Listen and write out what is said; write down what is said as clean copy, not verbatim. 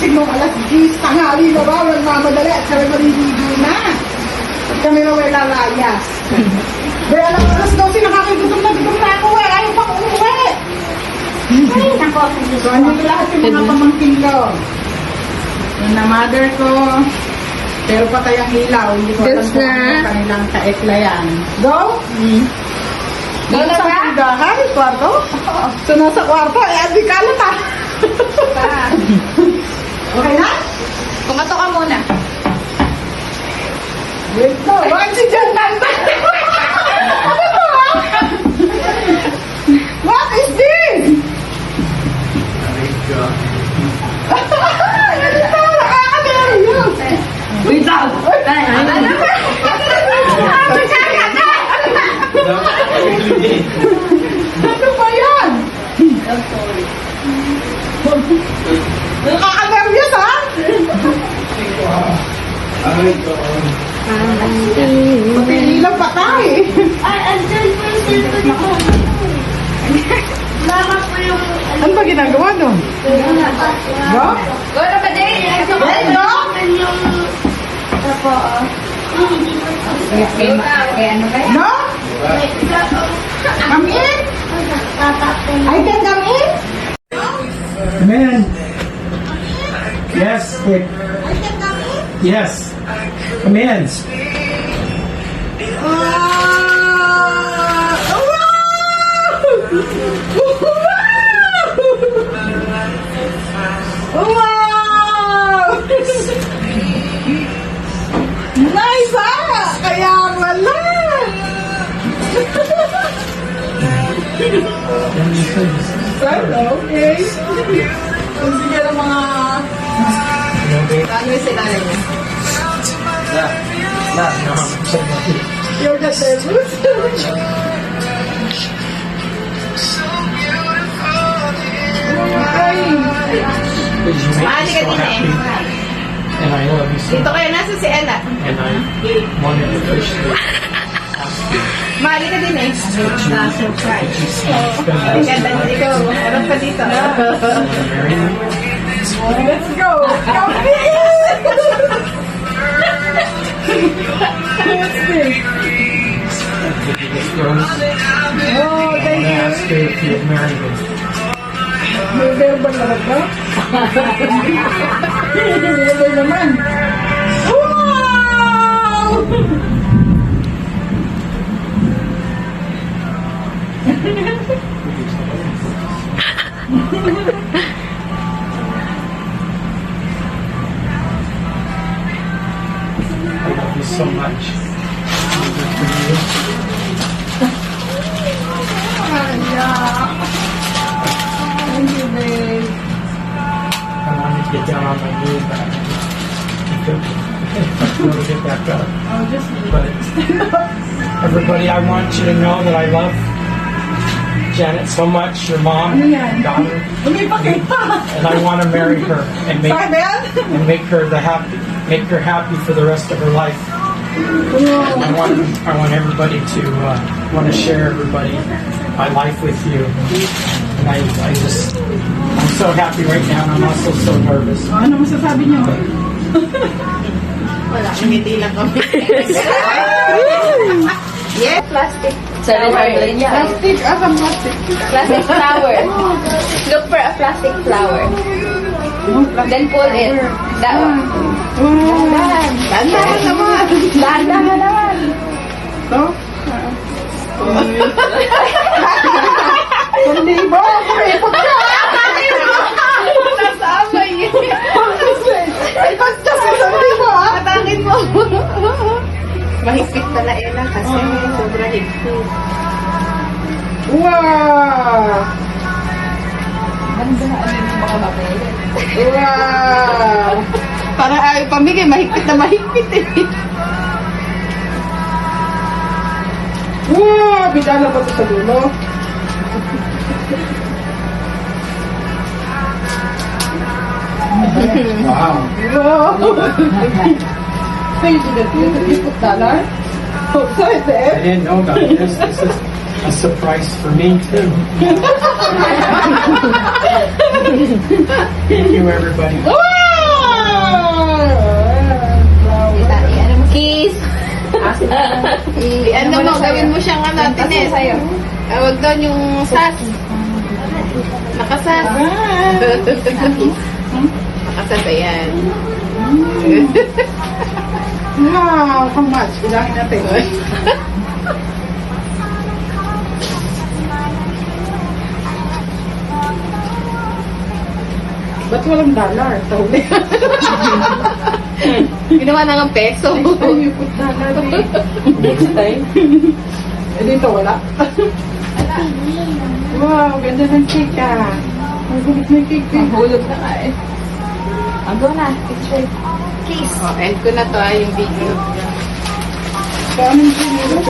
Nung alas 10, tanghali na ba? Walang mamadali at sabi maliligo na. At kami na may lalayas. Dahil alam ko, alas 12, nakakigutom na ako eh. Ayaw pa kong umuwi. Ay, nako. So, andito lahat yung mga pamangkin ko. Yung na mother ko. Pero patay ang ilaw. Hindi ko alam kung ano yung kanilang kaeklayan. Go? Go na ba? Sa tindahan? Kwarto? So, nasa kwarto. Di ka alam ah. Okay na? Kumato ka muna. Wait no. Bakit si John Tanta? Ano to ah? What is this? Ganito, nakakadero. Wait lang. Ano ba? Ano ba yan? Nakakanervyos ha? Pati ilang patay. Ay, andyan po yung cellphone ko. Lama po yung... Ano ba ginagawa doon? Go? Go na ba din? Go? Yung... Apo, Kaya ano ba yan? No? Come in? I can come in? Come in. Yes. Quick. I can come in? Yes. Come in. Wow! Nice ah! Kaya wala! Okay. Sige na mga... Ano yung sinala niya? You're the devil. Maali ka din eh. And I love you so Dito much. kayo, nasa si Ella. And I wanted to push you. Maali ka din eh. Surprise. Ang ganda mo ikaw. Harap pa dito. Marry me? Let's go! Come in! What's this? Oh, thank you. Ask her if you'd marry me. May verbal na ba? Verbal naman. Wow! I love you so much. I'm good for you. Thank you, babe. I wanted to get down on my knee, but I couldn't get back up. Oh, just But everybody, I want you to know that I love Janet so much, your mom, yan? daughter, Lumipakit pa! and I want to marry her and Saan ba yan? make her happy for the rest of her life. I want everybody to want to share everybody my life with you, and I'm so happy right now, and I'm also so nervous. Ano masasabi niyo? Wala, ngiti lang kami. Yes, plastic. Plastic? Asang plastic? Plastic flower. Look for a plastic flower. Then pull it. That one. Dahan. Dahan naman. Dahan naman. Ito? Hindi ba? Kuripot ka! Nasama yun. Ay, ba't kasi sabi mo ah? Patakin mo. Mahigpit pala Ella kasi sobra higpit. Wow! Wow! Para ay pamigay, mahigpit na mahigpit eh. Wow! Bidala ba ito sa dulo? Wow. Wow! Hey, you put dollar? Oh, sorry, I there. didn't know about this. This is a surprise for me too. Thank you, everybody. Wow! Ano mo, gawin mo siyang ano, Tines. Huwag doon yung sas. Nakasas. Nakasas, ayan. Wow, how much? Bilangin natin. Ba't walang dollar? Tawag Ginawa na ng peso. Ay, you put dollar eh. Next time. Eh, dito wala. Wow, ganda ng cake ah. Magulit na yung cake eh. Mahulog na ka eh. Go na. Picture. Please. Oh, end ko na to yung video. Paano yung